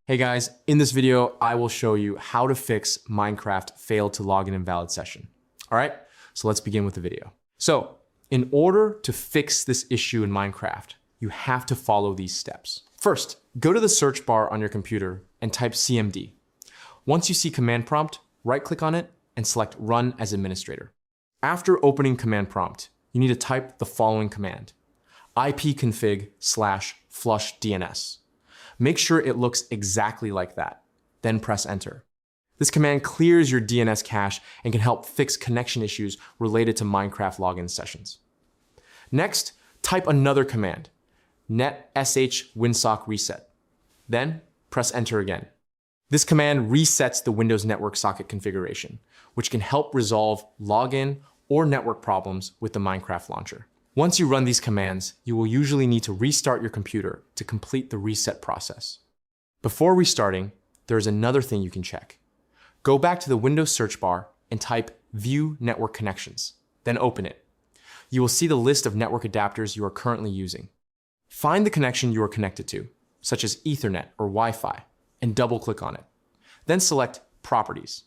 Hey guys, in this video, I will show you how to fix Minecraft failed to log in invalid session. All right, so let's begin with the video. So in order to fix this issue in Minecraft, you have to follow these steps. First, go to the search bar on your computer and type CMD. Once you see command prompt, right-click on it and select Run as Administrator. After opening command prompt, you need to type the following command: ipconfig/flush DNS. Make sure it looks exactly like that, then press enter. This command clears your DNS cache and can help fix connection issues related to Minecraft login sessions. Next, type another command, netsh winsock reset. Then press enter again. This command resets the Windows network socket configuration, which can help resolve login or network problems with the Minecraft launcher. Once you run these commands, you will usually need to restart your computer to complete the reset process. Before restarting, there is another thing you can check. Go back to the Windows search bar and type View Network Connections, then open it. You will see the list of network adapters you are currently using. Find the connection you are connected to, such as Ethernet or Wi-Fi, and double-click on it. Then select Properties.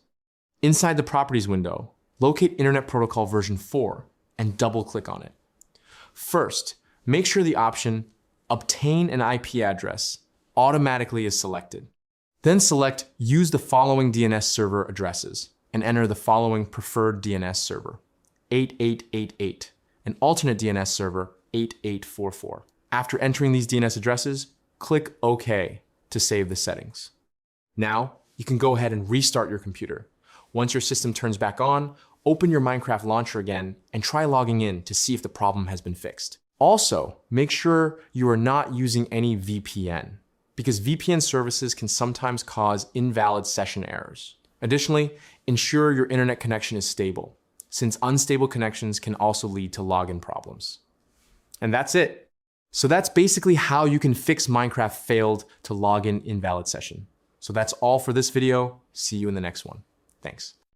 Inside the Properties window, locate Internet Protocol version 4 and double-click on it. First, make sure the option Obtain an IP address automatically is selected. Then select Use the following DNS server addresses and enter the following preferred DNS server: 8888, and alternate DNS server 8844. After entering these DNS addresses, click OK to save the settings. Now, you can go ahead and restart your computer. Once your system turns back on, open your Minecraft launcher again and try logging in to see if the problem has been fixed. Also, make sure you are not using any VPN, because VPN services can sometimes cause invalid session errors. Additionally, ensure your internet connection is stable, since unstable connections can also lead to login problems. And that's it. So that's basically how you can fix Minecraft failed to login invalid session. So that's all for this video. See you in the next one. Thanks.